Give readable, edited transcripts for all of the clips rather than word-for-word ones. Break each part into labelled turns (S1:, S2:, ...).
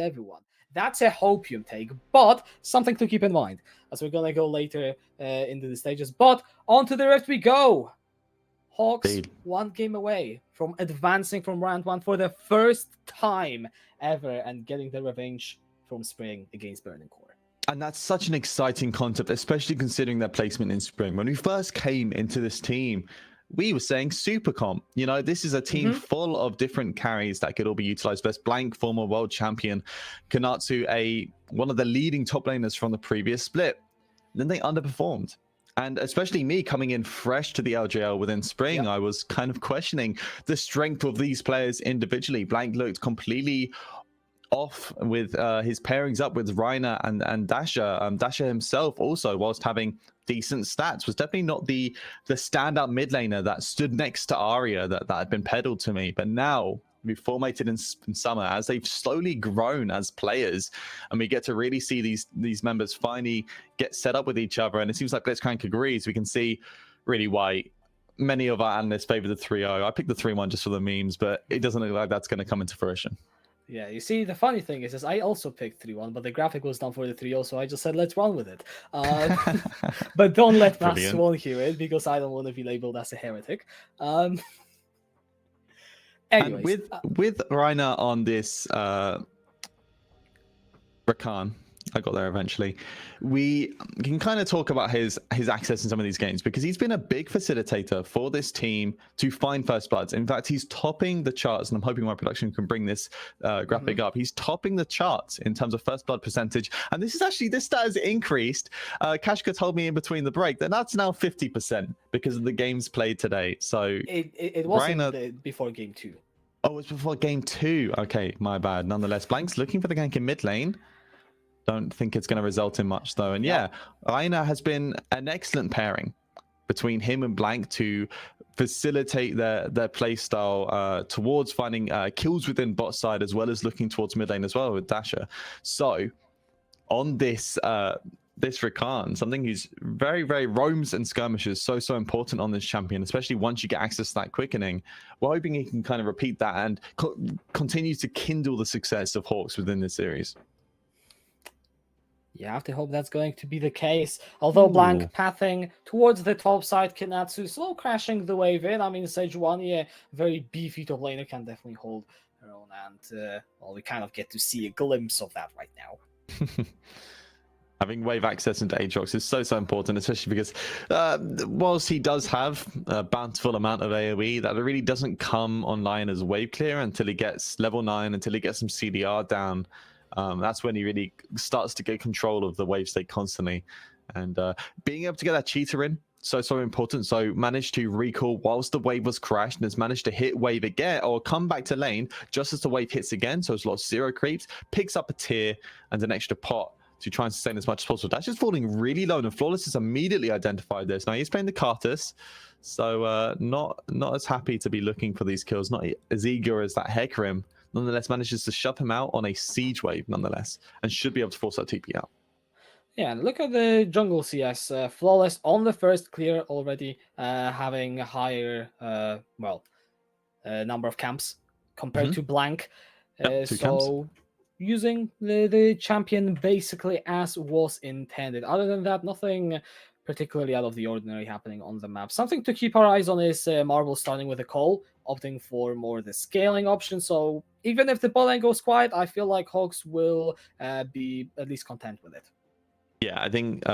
S1: everyone. That's a hopium take, but something to keep in mind as we're gonna go later into the stages. But on to the Rift we go. Hawks
S2: Indeed.
S1: one game away from advancing from round one for the first time ever and getting the revenge from Spring against Burning Core.
S2: And that's such an exciting concept, especially considering their placement in Spring. When we first came into this team, we were saying super comp. You know, this is a team full of different carries that could all be utilized. Best Blank, former world champion, Kanatsu, one of the leading top laners from the previous split. Then they underperformed. And especially me coming in fresh to the LJL within Spring, I was kind of questioning the strength of these players individually. Blank looked completely off with his pairings up with Reiner and Dasher. Dasher himself also, whilst having decent stats, was definitely not the standout mid laner that stood next to Arya that had been peddled to me. But now we've formatted in summer as they've slowly grown as players, and we get to really see these members finally get set up with each other. And it seems like Blitzcrank agrees. We can see really why many of our analysts favor the 3-0. I picked the 3-1 just for the memes, but it doesn't look like that's going to come into fruition.
S1: Yeah, you see, the funny thing is I also picked 3-1, but the graphic was done for the 3-0, so I just said, let's run with it. But don't let Matt Swan hear it, because I don't want to be labeled as a heretic. Anyways.
S2: And with Reiner on this Rakan, I got there eventually, we can kind of talk about his access in some of these games, because he's been a big facilitator for this team to find first bloods. In fact, he's topping the charts, and I'm hoping my production can bring this graphic up. He's topping the charts in terms of first blood percentage, and this stat has increased. Kashka told me in between the break that that's now 50% because of the games played today. So
S1: it wasn't before game 2.
S2: Oh, it's before game 2. Okay, my bad. Nonetheless, Blank's looking for the gank in mid lane. Don't think it's going to result in much though. And yeah, Reiner has been an excellent pairing between him and Blank to facilitate their play style towards finding kills within bot side, as well as looking towards mid lane as well with Dasher. So on this Rakan, something who's very, very roams and skirmishes, so important on this champion, especially once you get access to that quickening. We're hoping he can kind of repeat that and continue to kindle the success of Hawks within this series.
S1: You have to hope that's going to be the case. Although Blank pathing towards the top side, Kanatsu slow crashing the wave in. I mean, Sejuani, a very beefy top laner, can definitely hold her own. And, well, we kind of get to see a glimpse of that right now.
S2: Having wave access into Aatrox is so important, especially because whilst he does have a bountiful amount of AoE, that really doesn't come online as wave clear until he gets level 9, until he gets some CDR down. That's when he really starts to get control of the wave state constantly. And being able to get that cheater in, so important. So managed to recall whilst the wave was crashed, and has managed to hit wave again or come back to lane just as the wave hits again. So it's lost 0 creeps, picks up a tier and an extra pot to try and sustain as much as possible. That's just falling really low, and Flawless has immediately identified this. Now he's playing the Cartus, so not as happy to be looking for these kills, not as eager as that Hecarim. Nonetheless, manages to shove him out on a siege wave, nonetheless, and should be able to force that TP out.
S1: Yeah, and look at the jungle CS. Flawless on the first clear already, having a higher, number of camps compared to Blank.
S2: Two camps.
S1: Using the champion basically as was intended. Other than that, nothing particularly out of the ordinary happening on the map. Something to keep our eyes on is Marvel starting with a call, opting for more the scaling option. So even if the bot lane goes quiet, I feel like Hawks will be at least content with it.
S2: Yeah, I think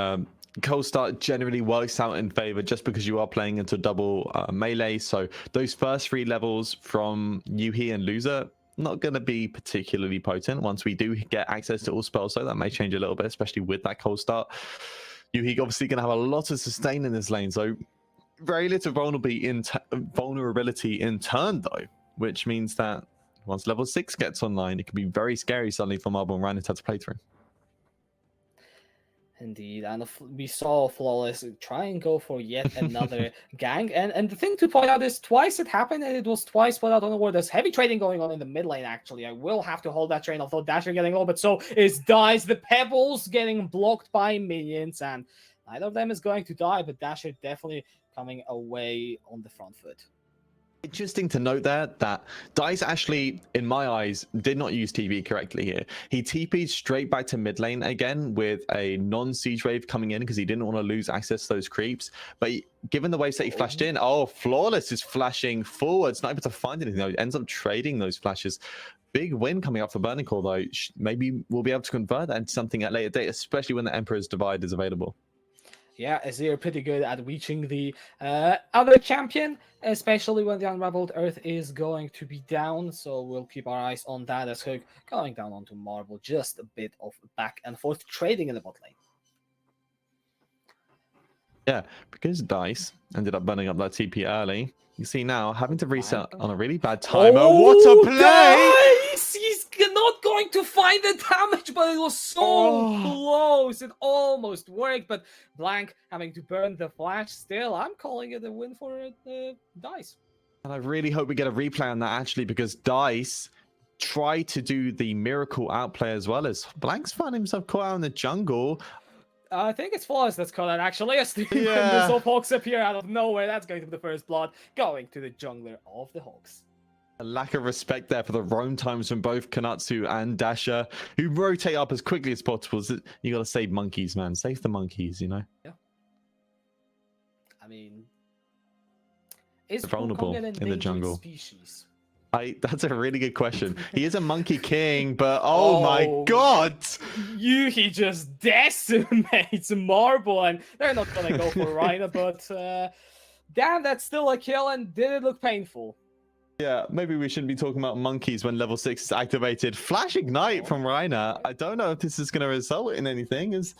S2: cold start generally works out in favor just because you are playing into double melee. So those first 3 levels from Yuhi and Loser, not going to be particularly potent. Once we do get access to all spells, so that may change a little bit, especially with that cold start. Yuhi obviously going to have a lot of sustain in this lane, so very little vulnerability in turn though, which means that once level 6 gets online, it can be very scary suddenly for Marble and Ryan to have to play through.
S1: Indeed, and we saw Flawless try and go for yet another gang. And the thing to point out is twice it happened, and it was twice put out on the ward. There's heavy trading going on in the mid lane, actually. I will have to hold that train, although Dasher getting low, but so is Dice. The Pebbles getting blocked by minions, and neither of them is going to die, but Dasher definitely coming away on the front foot.
S2: Interesting to note there that Dice actually, in my eyes, did not use TV correctly here. He TP'd straight back to mid lane again with a non-siege wave coming in because he didn't want to lose access to those creeps. But given the waves that he flashed in, Flawless is flashing forwards, not able to find anything though. He ends up trading those flashes. Big win coming up for Burning Core though. Maybe we'll be able to convert that into something at a later date, especially when the Emperor's Divide is available.
S1: Yeah, Azir pretty good at reaching the other champion, especially when the Unraveled Earth is going to be down. So we'll keep our eyes on that as Hook going down onto Marble. Just a bit of back and forth trading in the bot lane.
S2: Yeah, because Dice ended up burning up that TP early. You see now having to reset on a really bad timer. What a play!
S1: Dice! He's not going to find the damage, but it was so close. It almost worked, but Blank having to burn the flash. Still, I'm calling it a win for Dice.
S2: And I really hope we get a replay on that actually, because Dice tried to do the miracle outplay as well as Blank's found himself caught out in the jungle.
S1: I think it's Flawless that's caught out actually. As the members of Hawks appear out of nowhere. That's going to be the first blood going to the jungler of the Hawks.
S2: A lack of respect there for the roam times from both Kanatsu and Dasher, who rotate up as quickly as possible. You got to save monkeys, man. Save the monkeys, you know?
S1: Yeah. I mean, is
S2: vulnerable in the jungle.
S1: Species?
S2: That's a really good question. He is a monkey king, but oh my god!
S1: Yuhi just decimates Marble, and they're not gonna go for Rhina, but damn, that's still a kill, and did it look painful?
S2: Yeah, maybe we shouldn't be talking about monkeys when level 6 is activated. Flash Ignite from Rhina. I don't know if this is going to result in anything, as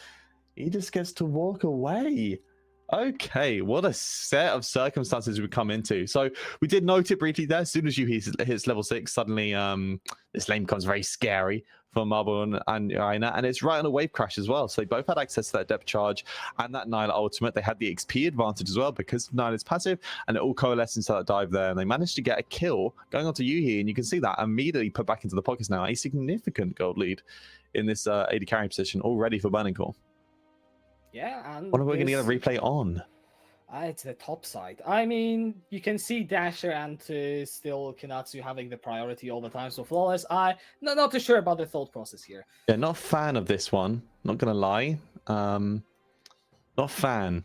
S2: he just gets to walk away. Okay, what a set of circumstances we come into. So we did note it briefly there. As soon as you hits level 6, suddenly this lane becomes very scary for Marble and Rhina, and it's right on a wave crash as well. So they both had access to that depth charge and that Nyla ultimate. They had the XP advantage as well because Nyla's passive, and it all coalesced into that dive there. And they managed to get a kill going on to Yuhi, and you can see that immediately put back into the pockets now. A significant gold lead in this AD carry position already for Burning Core.
S1: Yeah, and
S2: what are we going to get a replay on?
S1: It's the top side. I mean, you can see Dasher and still Kanatsu having the priority all the time. So Flawless, not too sure about the thought process here.
S2: Yeah, not a fan of this one. Not going to lie. Not a fan.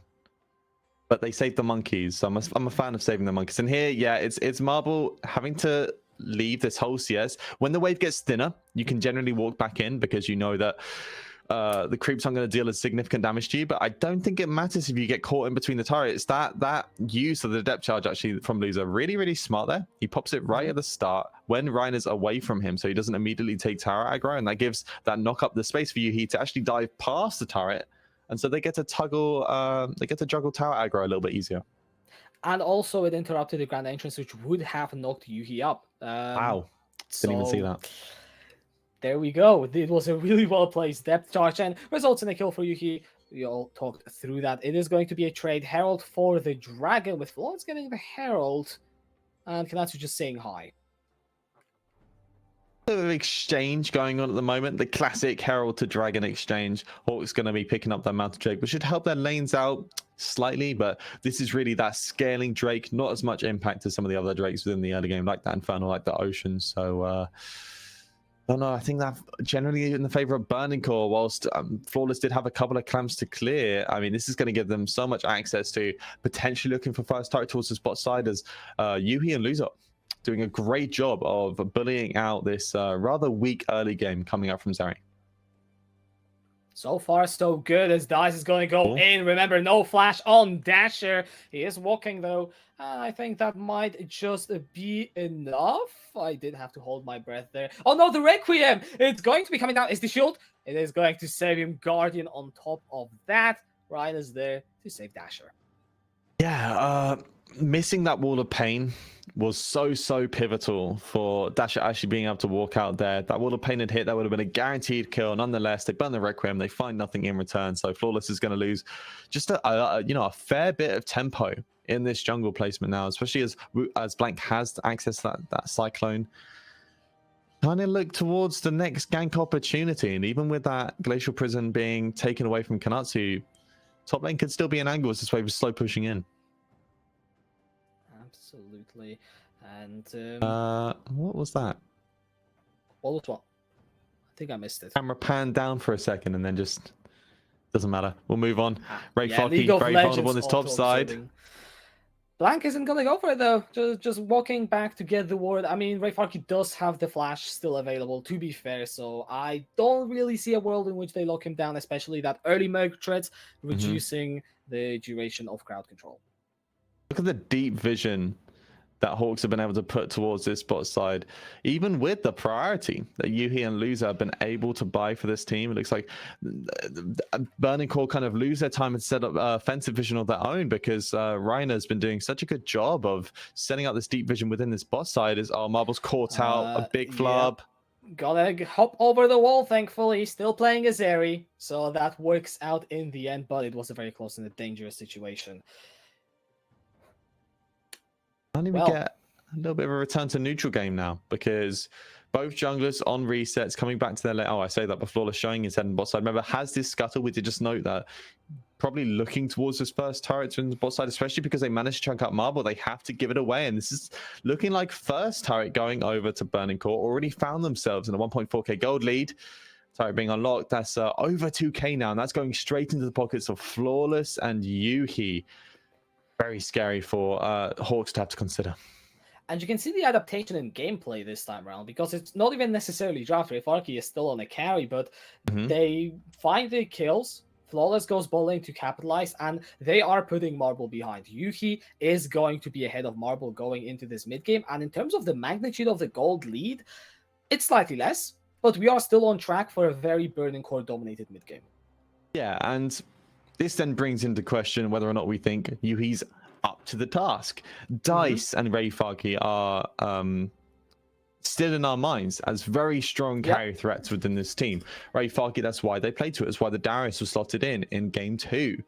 S2: But they saved the monkeys. So I'm a fan of saving the monkeys. And here, yeah, it's Marble having to leave this whole CS. When the wave gets thinner, you can generally walk back in because you know that the creeps aren't going to deal a significant damage to you, but I don't think it matters if you get caught in between the turrets. That use of the depth charge actually from Loser really, really smart there. He pops it right at the start when Rhina's away from him, so he doesn't immediately take tower aggro, and that gives that knock up the space for Yuhi to actually dive past the turret, and so they get to juggle tower aggro a little bit easier.
S1: And also it interrupted the grand entrance, which would have knocked Yuhi up.
S2: Wow, didn't even see that.
S1: There we go. It was a really well-placed depth charge and results in a kill for Yuhi. We all talked through that. It is going to be a trade. Herald for the Dragon, with Flawless getting the Herald and Kanatsu just saying hi.
S2: An exchange going on at the moment, the classic Herald to Dragon exchange. Hawk's going to be picking up that Mountain Drake, which should help their lanes out slightly, but this is really that scaling Drake, not as much impact as some of the other Drakes within the early game, like that Infernal, like the Ocean. So I don't know. I think that generally in the favor of Burning Core, whilst Flawless did have a couple of clamps to clear. I mean, this is going to give them so much access to potentially looking for first target towards the spot side, as Yuhi and Loser doing a great job of bullying out this rather weak early game coming up from Zeri.
S1: So far, so good, as Dice is going to go in. Remember, no flash on Dasher. He is walking, though. I think that might just be enough. I did have to hold my breath there. Oh, no, the Requiem! It's going to be coming down. Is the shield? It is going to save him. Guardian on top of that. Ryan is there to save Dasher.
S2: Yeah, missing that wall of pain was so pivotal for Dasher actually being able to walk out there. That wall of pain had hit, that would have been a guaranteed kill. Nonetheless, they burn the Requiem, they find nothing in return, so Flawless is going to lose just a fair bit of tempo in this jungle placement now, especially as Blank has access to that Cyclone. Kind of look towards the next gank opportunity, and even with that Glacial Prison being taken away from Kanatsu, top lane could still be an angle as this wave is slow pushing in.
S1: Absolutely. And
S2: what was that?
S1: what was what? I think I missed it.
S2: Camera pan down for a second and then just doesn't matter. We'll move on. Ray
S1: Yeah, League
S2: Farkey,
S1: of
S2: very vulnerable
S1: Legends
S2: on this top side.
S1: auto-observing. Blank isn't gonna go for it though. Just walking back to get the ward. I mean, Ray Farkey does have the flash still available, to be fair, so I don't really see a world in which they lock him down, especially that early Merc threat, reducing the duration of crowd control.
S2: Look at the deep vision that Hawks have been able to put towards this bot side, even with the priority that Yuhi and Loser have been able to buy for this team. It looks like Burning Core kind of lose their time and set up offensive vision of their own, because Reiner's been doing such a good job of setting up this deep vision within this bot side. As Marbles caught out a big flub.
S1: Yep. Gotta hop over the wall, thankfully. Still playing as Zeri, so that works out in the end, but it was a very close and a dangerous situation.
S2: How do we get a little bit of a return to neutral game now? Because both junglers on resets, coming back to their lane. Oh, I say that, but Flawless showing his head in bot side. Remember, has this scuttle? We did just note that. Probably looking towards this first turret in the bot side, especially because they managed to chunk out Marble. They have to give it away. And this is looking like first turret going over to Burning Core. Already found themselves in a 1.4k gold lead. Turret being unlocked. That's over 2k now. And that's going straight into the pockets of Flawless and Yuhi. Very scary for Hawks to have to consider. And
S1: you can see the adaptation in gameplay this time around, because it's not even necessarily draft. Farkey is still on a carry, but they find the kills. Flawless goes ball lane to capitalize, and they are putting Marble behind. Yuhi is going to be ahead of Marble going into this mid game, and in terms of the magnitude of the gold lead, it's slightly less, but we are still on track for a very Burning Core dominated mid game.
S2: Yeah, and this then brings into question whether or not we think Yuhi's up to the task. Dice and Ray Farkey are still in our minds as very strong carry threats within this team. Ray Farkey, that's why they played to it. It's why the Darius was slotted in game 2.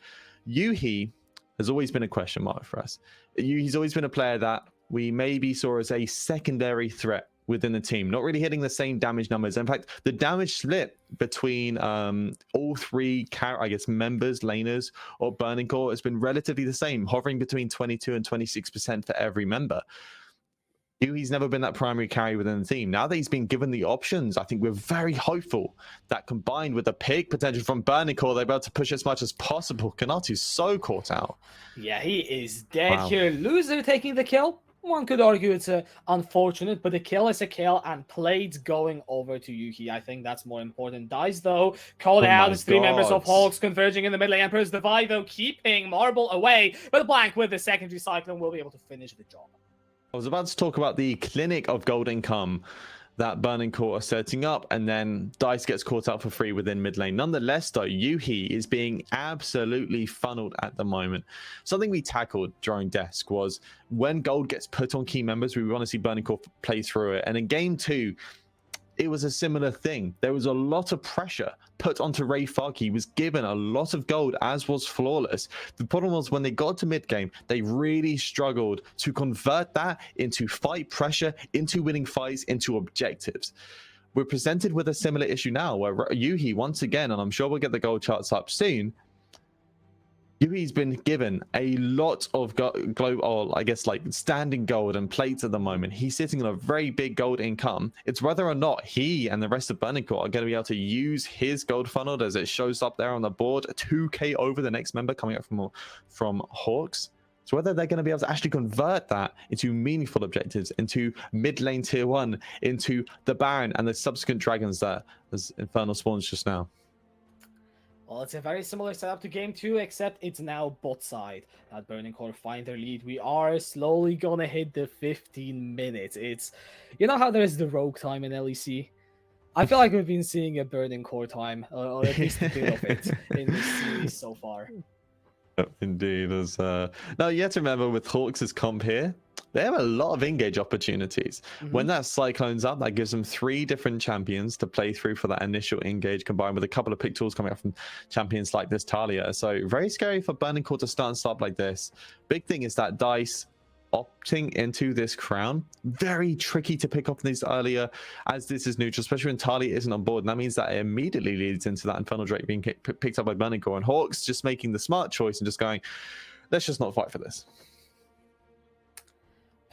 S2: Yuhi has always been a question mark for us. He's always been a player that we maybe saw as a secondary threat within the team, not really hitting the same damage numbers. In fact, the damage split between all three members, laners, or Burning Core has been relatively the same, hovering between 22 and 26% for every member. He's never been that primary carry within the team. Now that he's been given the options, I think we're very hopeful that combined with the pick potential from Burning Core, they're able to push as much as possible. Kanatu's so caught out.
S1: Yeah, he is dead here. Loser taking the kill. One could argue it's unfortunate, but the kill is a kill, and plays going over to Yuhi. I think that's more important. Dies, though, called out as 3 members of Hawks converging in the mid lane. Emperor's Divide, though, keeping Marble away, but Blank with the secondary cyclone will be able to finish the job.
S2: I was about to talk about the clinic of gold income that Burning Core are setting up, and then Dice gets caught out for free within mid lane. Nonetheless, though, Yuhi is being absolutely funneled at the moment. Something we tackled during Desk was when gold gets put on key members, we want to see Burning Core play through it. And in game 2, it was a similar thing. There was a lot of pressure put onto Ray Farkey. He was given a lot of gold, as was Flawless. The problem was when they got to mid game, they really struggled to convert that into fight pressure, into winning fights, into objectives. We're presented with a similar issue now where Yuhi, once again, and I'm sure we'll get the gold charts up soon, Yuhi's been given a lot of standing gold and plates at the moment. He's sitting on a very big gold income. It's whether or not he and the rest of Burning Core are going to be able to use his gold funnel as it shows up there on the board. 2k over the next member coming up from Hawks. So whether they're going to be able to actually convert that into meaningful objectives, into mid lane tier 1, into the Baron and the subsequent dragons that as Infernal spawns just now.
S1: Well, it's a very similar setup to game 2, except it's now bot side. At Burning Core find their lead. We are slowly gonna hit the 15 minutes. It's, you know how there's the rogue time in LEC? I feel like we've been seeing a Burning Core time, or at least a bit of it in this series so far.
S2: Indeed. Now, you have to remember with Hawks' comp here, they have a lot of engage opportunities. When that Cyclone's up, that gives them 3 different champions to play through for that initial engage, combined with a couple of pick tools coming up from champions like this Talia. So very scary for Burning Core to start and stop like this. Big thing is that Dice opting into this crown, very tricky to pick up these earlier, as this is neutral, especially when Talia isn't on board. And that means that it immediately leads into that Infernal Drake being picked up by Burning Core, and Hawks just making the smart choice and just going, let's just not fight for this.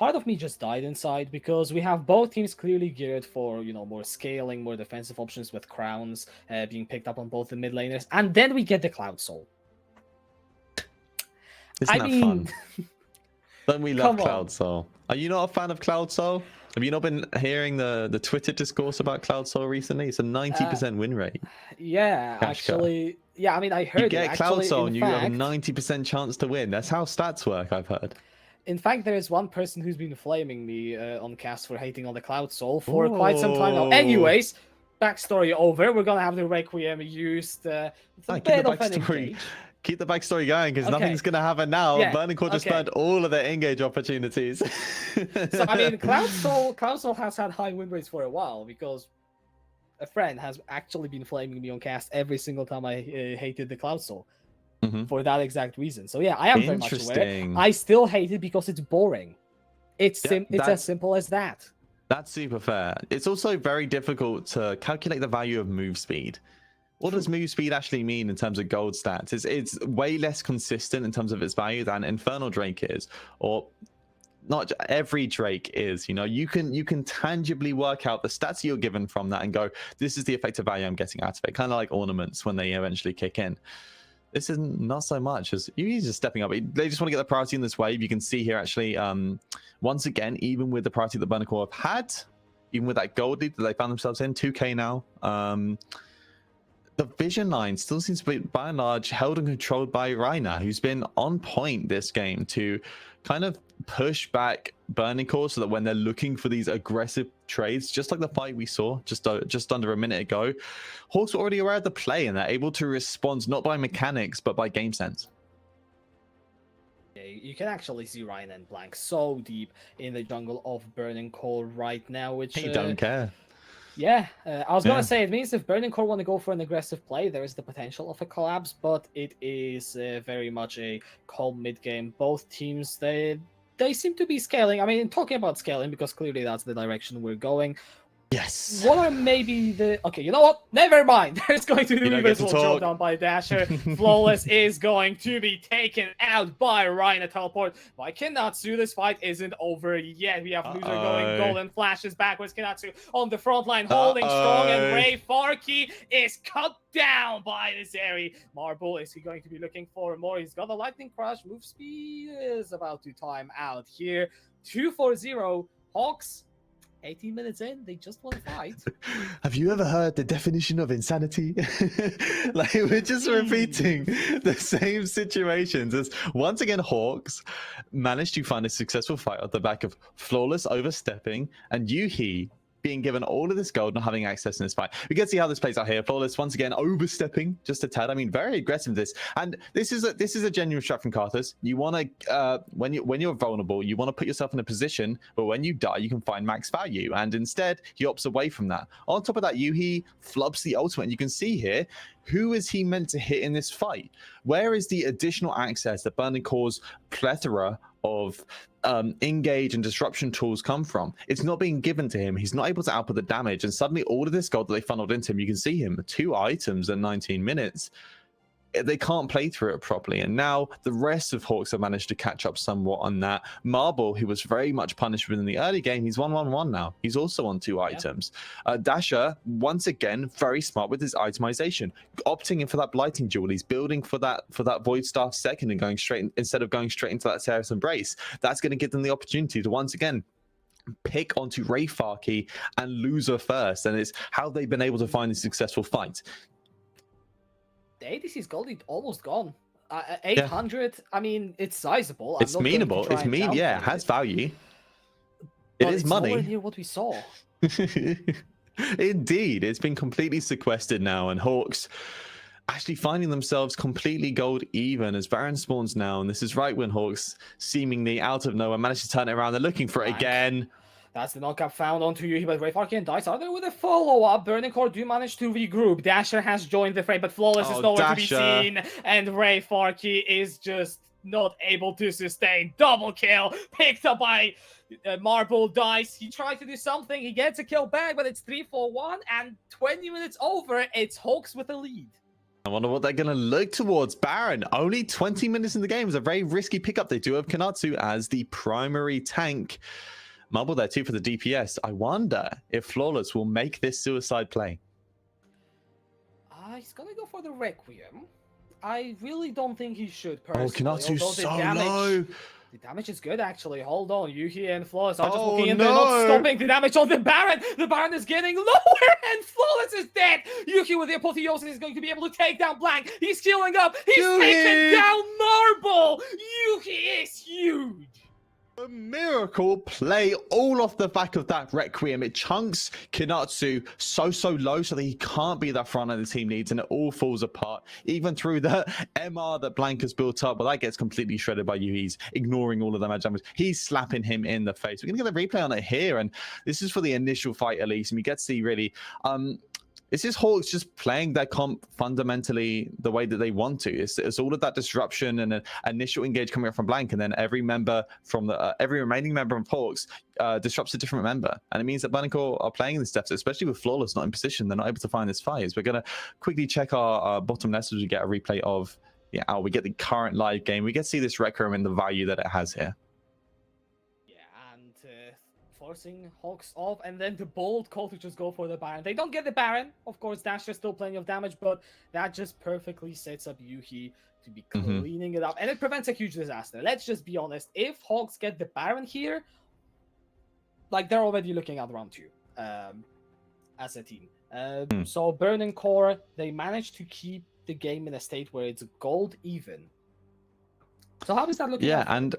S1: part of me just died inside because we have both teams clearly geared for, more scaling, more defensive options with crowns being picked up on both the mid laners, and then we get the Cloud Soul.
S2: Isn't that fun? Don't we love
S1: Come
S2: Cloud
S1: on.
S2: Soul? Are you not a fan of Cloud Soul? Have you not been hearing the Twitter discourse about Cloud Soul recently? It's a 90% win rate.
S1: Yeah,
S2: Kashka.
S1: actually, yeah, I mean, I heard
S2: You get
S1: it.
S2: Cloud
S1: Actually,
S2: Soul
S1: in
S2: and you
S1: fact,
S2: have a 90% chance to win. That's how stats work, I've heard.
S1: In fact, there is one person who's been flaming me on cast for hating on the Cloud Soul for quite some time now. Anyways, backstory over. We're gonna have the Requiem used. It's a bit of an engage.
S2: Keep the backstory going because nothing's going to happen now.
S1: Yeah,
S2: Burning Core just burned all of their engage opportunities.
S1: So, I mean, Cloud Soul has had high win rates for a while because a friend has actually been flaming me on cast every single time I hated the Cloud Soul for that exact reason. So, yeah, I am very much aware. I still hate it because it's boring. It's as simple as that.
S2: That's super fair. It's also very difficult to calculate the value of move speed. What does move speed actually mean in terms of gold stats? It's way less consistent in terms of its value than Infernal Drake is, or not every Drake is. You can tangibly work out the stats you're given from that and go, this is the effective value I'm getting out of it. Kind of like ornaments when they eventually kick in. This is not so much as he's just stepping up. They just want to get the priority in this wave. You can see here actually, once again, even with the priority that Burning Core have had, even with that gold lead that they found themselves in, 2k now. The vision line still seems to be, by and large, held and controlled by Reina, who's been on point this game to kind of push back Burning Core so that when they're looking for these aggressive trades, just like the fight we saw just under a minute ago, Hawks are already aware of the play and they're able to respond not by mechanics, but by game sense.
S1: Yeah, you can actually see Reina and Blank so deep in the jungle of Burning Core right now, which...
S2: He don't care.
S1: Yeah, I was gonna say, it means if Burning Core want to go for an aggressive play, there is the potential of a collapse, but it is very much a calm mid game. Both teams, they seem to be scaling. I mean, talking about scaling, because clearly that's the direction we're going.
S2: Yes.
S1: What are maybe the... Okay, you know what? Never mind. There's going to be an invisible drop down by Dasher. Flawless is going to be taken out by Reina Teleport. By Kinatsu, this fight isn't over yet. We have Loser going golden flashes backwards. Kinatsu on the front line holding strong, and Ray Farkey is cut down by this Zeri. Marble, is he going to be looking for more? He's got a lightning crush. Move speed is about to time out here. 2-4-0. Hawks, 18 minutes in, they just want to fight.
S2: Have you ever heard the definition of insanity? Like, we're just repeating the same situations as, once again, Hawks managed to find a successful fight off the back of Flawless overstepping and Yuhi being given all of this gold, not having access in this fight. We can see how this plays out here. Flawless once again overstepping just a tad. I mean, very aggressive this, and this is a genuine strat from Karthus. You want to when you're vulnerable, you want to put yourself in a position where when you die, you can find max value, and instead he opts away from that. On top of that, Yuhi flubs the ultimate, and you can see here, who is he meant to hit in this fight? Where is the additional access that Burning Core's plethora of engage and disruption tools come from? It's not being given to him. He's not able to output the damage, and suddenly all of this gold that they funneled into him, you can see him 2 items in 19 minutes. They can't play through it properly, and now the rest of Hawks have managed to catch up somewhat on that. Marble, who was very much punished within the early game, he's 1-1-1 now. He's also on 2 items. Dasher, once again, very smart with his itemization, opting in for that blighting jewel. He's building for that Void Staff second and going straight instead of going straight into that Seraph Embrace. That's going to give them the opportunity to once again pick onto Ray Farkey and Loser first, and it's how they've been able to find a successful fight.
S1: The ADC's gold is almost gone. 800, I mean, it's sizable.
S2: It's meanable. It's mean, yeah, it has value. It is money.
S1: Nowhere near what we saw.
S2: Indeed, it's been completely sequestered now, and Hawks actually finding themselves completely gold even as Baron spawns now, and this is right when Hawks seemingly out of nowhere managed to turn it around. They're looking for it again.
S1: That's the knockup found onto Yuhi, but Ray Farkey and Dice are there with a follow-up. Burning Core do manage to regroup. Dasher has joined the fray, but Flawless is nowhere to be seen. And Ray Farkey is just not able to sustain. Double kill, picked up by Marble Dice. He tried to do something. He gets a kill back, but it's 3-4-1. And 20 minutes over, it's Hawks with a lead.
S2: I wonder what they're going to look towards. Baron, only 20 minutes in the game is a very risky pickup. They do have Kanatsu as the primary tank. Marble there too for the DPS. I wonder if Flawless will make this suicide play.
S1: He's gonna go for the Requiem. I really don't think he should, personally.
S2: Oh, Kanatsu's so low.
S1: The damage is good, actually. Hold on. Yuhi and Flawless are just walking in.
S2: No.
S1: They're not stopping the damage on the Baron. The Baron is getting lower, and Flawless is dead. Yuhi with the Apotheosis is going to be able to take down Blank. He's healing up. He's taken down Marble. Yuhi is huge.
S2: A miracle play all off the back of that Requiem. It chunks Kinatsu so low so that he can't be that front end the team needs, and it all falls apart. Even through the MR that Blank has built up, but that gets completely shredded by you. He's ignoring all of the magic damage. He's slapping him in the face. We're going to get a replay on it here, and this is for the initial fight at least, and we get to see really... This is Hawks just playing their comp fundamentally the way that they want to. It's all of that disruption and an initial engage coming up from Blank, and then every member from the every remaining member of Hawks disrupts a different member, and it means that Blanco are playing in this deficit, especially with Flawless not in position. They're not able to find this fires. We're gonna quickly check our bottom left as we get a replay of we get the current live game. We get to see this Requiem and the value that it has here.
S1: Forcing Hawks off, and then the bold call to just go for the Baron. They don't get the Baron. Of course, Dasher's still plenty of damage, but that just perfectly sets up Yuhi to be cleaning it up, and it prevents a huge disaster. Let's just be honest. If Hawks get the Baron here, like, they're already looking at round 2 as a team. So Burning Core, they managed to keep the game in a state where it's gold even. So how is that looking?
S2: Yeah, and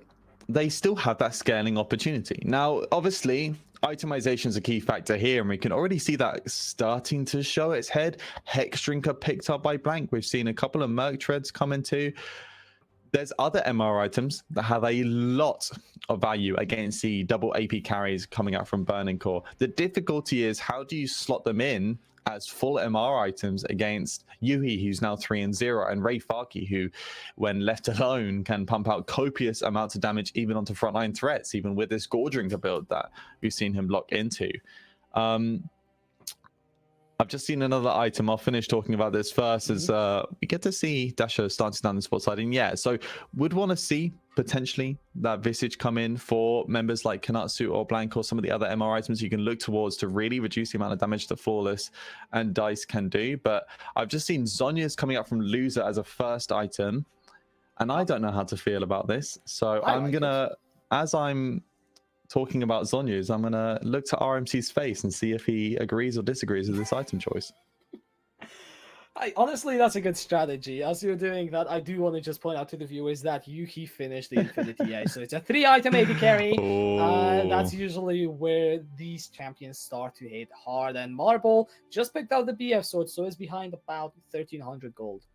S2: they still have that scaling opportunity. Now, obviously, itemization is a key factor here, and we can already see that starting to show its head. Hex Drinker picked up by Blank. We've seen a couple of Merc Treads come into. There's other MR items that have a lot of value against the double AP carries coming out from Burning Core. The difficulty is, how do you slot them in as full MR items against Yuhi, who's now 3-0, and Ray Farki, who, when left alone, can pump out copious amounts of damage even onto frontline threats, even with this Gore Drinker build that we've seen him lock into. I've just seen another item. I'll finish talking about this first as we get to see Dasher starting down the spot side. And so would want to see potentially that Visage come in for members like Kanatsu or Blank or some of the other MR items you can look towards to really reduce the amount of damage that Flawless and Dice can do. But I've just seen Zhonya's coming up from Loser as a first item, and I don't know how to feel about this. So I'm going to, as I'm talking about Zhonya's, I'm going to look to RMC's face and see if he agrees or disagrees with this item choice.
S1: Honestly, that's a good strategy. As you're doing that, I do want to just point out to the viewers that Yuhi finished the Infinity A. So it's a 3-item AD carry. That's usually where these champions start to hit hard. And Marble just picked out the BF sword, so is behind about 1,300 gold.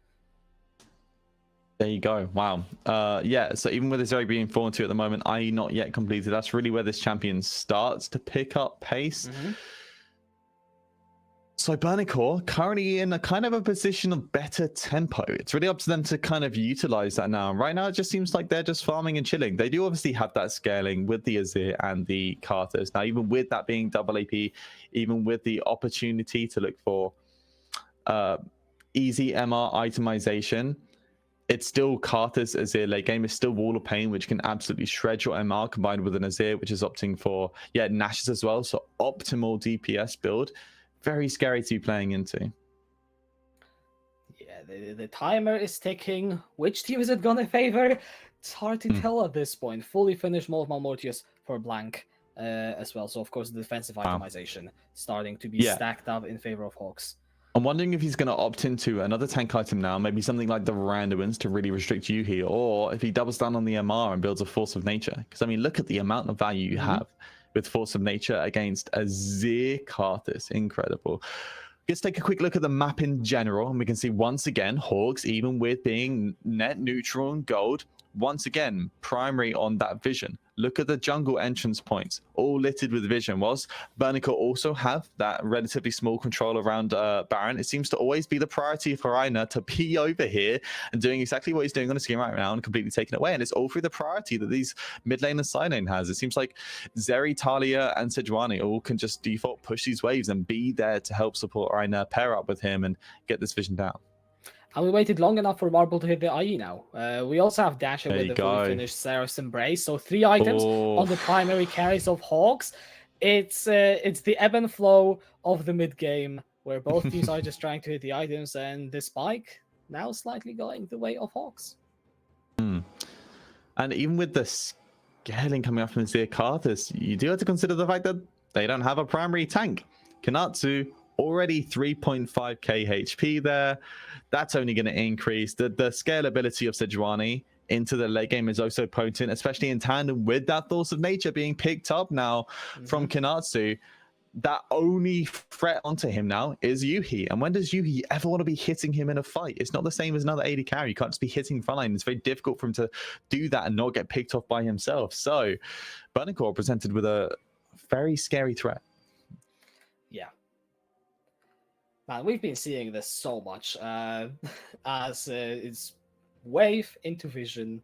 S2: There you go. Wow. So even with this Zeri being 4-2 at the moment, i.e. not yet completed, that's really where this champion starts to pick up pace. So Burning Core currently in a kind of a position of better tempo. It's really up to them to kind of utilize that now. And right now, it just seems like they're just farming and chilling. They do obviously have that scaling with the Azir and the Carthers. Now, even with that being double AP, even with the opportunity to look for easy MR itemization, it's still Carthus Azir late game. It's still Wall of Pain, which can absolutely shred your MR combined with an Azir, which is opting for, Nashes as well. So optimal DPS build. Very scary to be playing into.
S1: Yeah, the timer is ticking. Which team is it going to favor? It's hard to tell at this point. Fully finished Molotov Mortius for Blank as well. So, of course, the defensive itemization starting to be stacked up in favor of Hawks.
S2: I'm wondering if he's going to opt into another tank item now, maybe something like the Randuins to really restrict you here, or if he doubles down on the MR and builds a Force of Nature. Because, I mean, look at the amount of value you have with Force of Nature against Azir Carthus. Incredible. Let's take a quick look at the map in general, and we can see once again, Hawks, even with being net neutral and gold, once again, primary on that vision. Look at the jungle entrance points, all littered with vision. Whilst Burning Core also have that relatively small control around Baron, it seems to always be the priority for Reiner to be over here and doing exactly what he's doing on the screen right now and completely taking it away. And it's all through the priority that these mid lane and side lane has. It seems like Zeri, Talia, and Sejuani all can just default push these waves and be there to help support Reiner, pair up with him, and get this vision down.
S1: And we waited long enough for Marble to hit the IE now. We also have Dasher
S2: There
S1: with
S2: you
S1: the fully
S2: go.
S1: finished Seraph's Embrace. So 3 items
S2: Oh.
S1: on the primary carries of Hawks. It's the ebb and flow of the mid game where both teams are just trying to hit the items, and the spike now slightly going the way of Hawks.
S2: And even with the scaling coming up from Zia Karthus, you do have to consider the fact that they don't have a primary tank. Kanatsu already 3.5k HP there. That's only going to increase. The scalability of Sejuani into the late game is also potent, especially in tandem with that Force of Nature being picked up now from Kanatsu. That only threat onto him now is Yuhi. And when does Yuhi ever want to be hitting him in a fight? It's not the same as another AD carry. You can't just be hitting frontline. It's very difficult for him to do that and not get picked off by himself. So Burning presented with a very scary threat.
S1: Yeah. Man, we've been seeing this so much as it's wave into vision,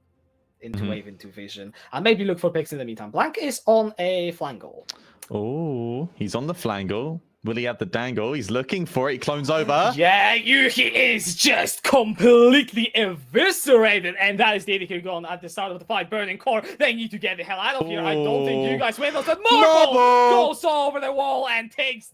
S1: into wave into vision. And maybe look for picks in the meantime. Blank is on a flangle.
S2: Oh, he's on the flangle. Will he have the dangle? He's looking for it. He clones over.
S1: Yeah, Yuki is just completely eviscerated. And that is the AD gone at the start of the fight. Burning Core, they need to get the hell out of here. I don't think you guys win. But Marble goes over the wall and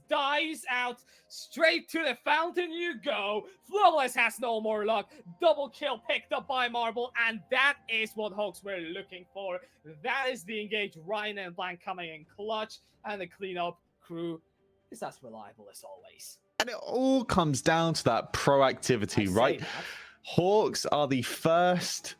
S1: dives out. Straight to the fountain you go. Flawless has no more luck. Double kill picked up by Marble. And that is what Hawks were looking for. That is the engage. Ryan and Blank coming in clutch. And the cleanup crew is as reliable as always. And
S2: it all comes down to that proactivity, right? Hawks are the first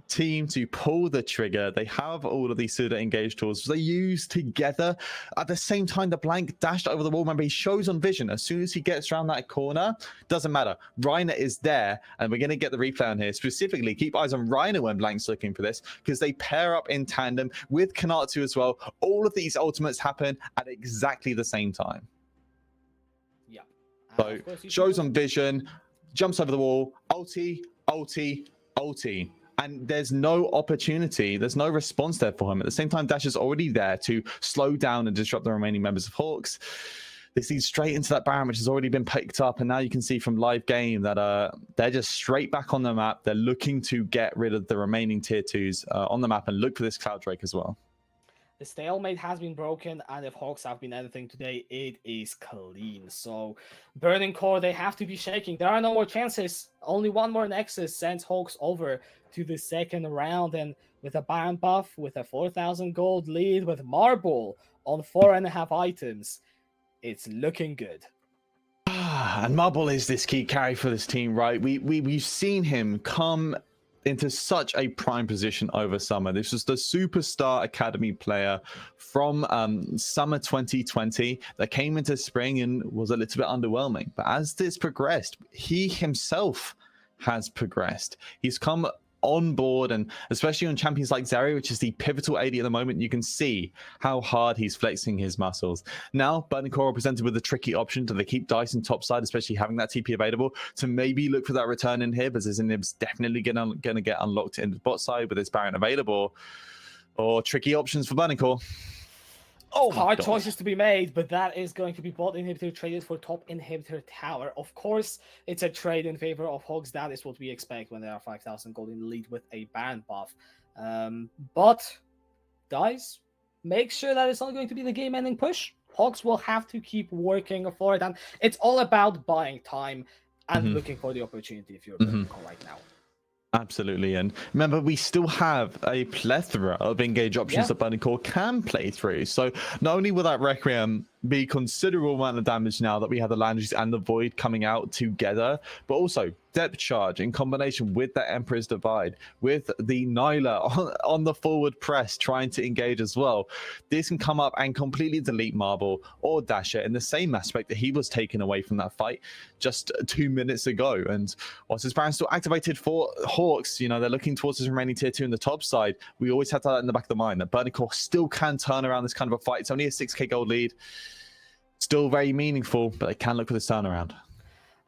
S2: team to pull the trigger. They have all of these pseudo engage tools they use together. At the same time, the Blank dashed over the wall. Remember, he shows on vision. As soon as he gets around that corner, doesn't matter. Reiner is there, and we're going to get the replay on here. Specifically, keep eyes on Reiner when Blank's looking for this, because they pair up in tandem with Kanatsu as well. All of these ultimates happen at exactly the same time.
S1: Yeah.
S2: So, shows on vision, jumps over the wall, ulti, ulti, ulti. And there's no opportunity, there's no response there for him. At the same time, Dash is already there to slow down and disrupt the remaining members of Hawks. They see straight into that Baron, which has already been picked up. And now you can see from live game that they're just straight back on the map. They're looking to get rid of the remaining tier 2s on the map and look for this Cloud Drake as well.
S1: The stalemate has been broken, and if Hawks have been anything today, it is clean. So, Burning Core, they have to be shaking. There are no more chances. Only one more Nexus sends Hawks over to the second round. And with a Baron buff, with a 4,000 gold lead, with Marble on 4.5 items, it's looking good.
S2: And Marble is this key carry for this team, right? We've seen him come into such a prime position over summer. This was the superstar academy player from summer 2020 that came into spring and was a little bit underwhelming. But as this progressed, he himself has progressed. He's come on board, and especially on champions like Zeri, which is the pivotal AD at the moment, you can see how hard he's flexing his muscles. Now, Burning Core presented with a tricky option. Do they keep Dyson topside, especially having that TP available, to maybe look for that return inhib, as his inhib's definitely going to get unlocked in the bot side with his Baron available, or tricky options for Burning Core?
S1: Oh, hard choices to be made, but that is going to be bot inhibitor traded for top inhibitor tower. Of course, it's a trade in favor of Hawks. That is what we expect when they are 5,000 gold in the lead with a Baron buff. But, guys, make sure that it's not going to be the game-ending push. Hawks will have to keep working for it, and it's all about buying time and looking for the opportunity if you're right now.
S2: Absolutely. And remember, we still have a plethora of engage options that Burning Core can play through. So not only will that Requiem be considerable amount of damage now that we have the Landry's and the Void coming out together, but also Depth Charge in combination with the Emperor's Divide, with the Nyla on the forward press trying to engage as well. This can come up and completely delete Marble or Dasher in the same aspect that he was taken away from that fight just 2 minutes ago. And whilst his Baron still activated for Hawks, you know, they're looking towards his remaining tier 2 in the top side. We always have that in the back of the mind that Burning Core still can turn around this kind of a fight. It's only a 6k gold lead. Still very meaningful, but they can look for this turnaround.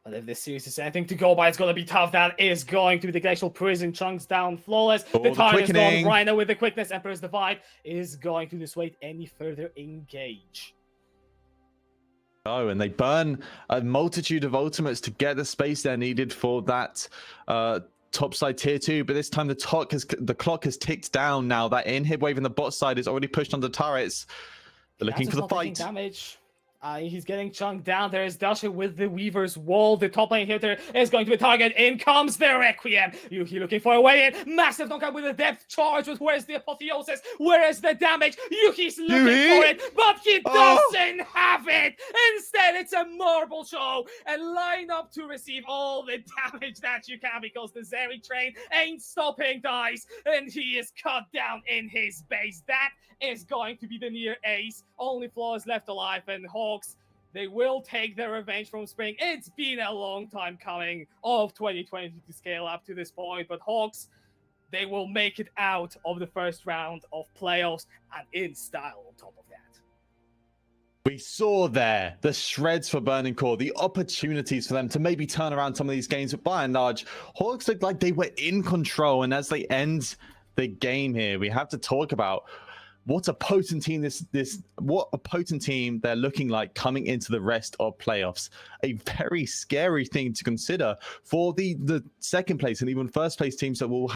S1: But if this series is anything to go by, it's going to be tough. That is going to be the Glacial Prison. Chunks down, Flawless. The time is gone. Rhino with the quickness. Emperor's Divide is going to dissuade any further engage.
S2: Oh, and they burn a multitude of ultimates to get the space they're needed for that top side tier 2. But this time the clock has ticked down now. That inhib wave in the bot side is already pushed onto turrets. They're looking for the fight.
S1: Damage. He's getting chunked down. There is Dasha with the Weaver's Wall. The top lane hitter is going to be target. In comes the Requiem. Yuki looking for a way in. Massive knockout with a depth charge. But where's the apotheosis? Where is the damage? Yuki's looking for it, but he doesn't have it. Instead, it's a marble show. And line up to receive all the damage that you can because the Zeri train ain't stopping, guys. And he is cut down in his base. That is going to be the near ace. Only Flaw is left alive, and Hawks, they will take their revenge from Spring. It's been a long time coming of 2020 to scale up to this point, but Hawks, they will make it out of the first round of playoffs and in style on top of that.
S2: We saw there the shreds for Burning Core, the opportunities for them to maybe turn around some of these games, but by and large, Hawks looked like they were in control, and as they end the game here, we have to talk about what a potent team they're looking like coming into the rest of playoffs. A very scary thing to consider for the second place and even first place teams that will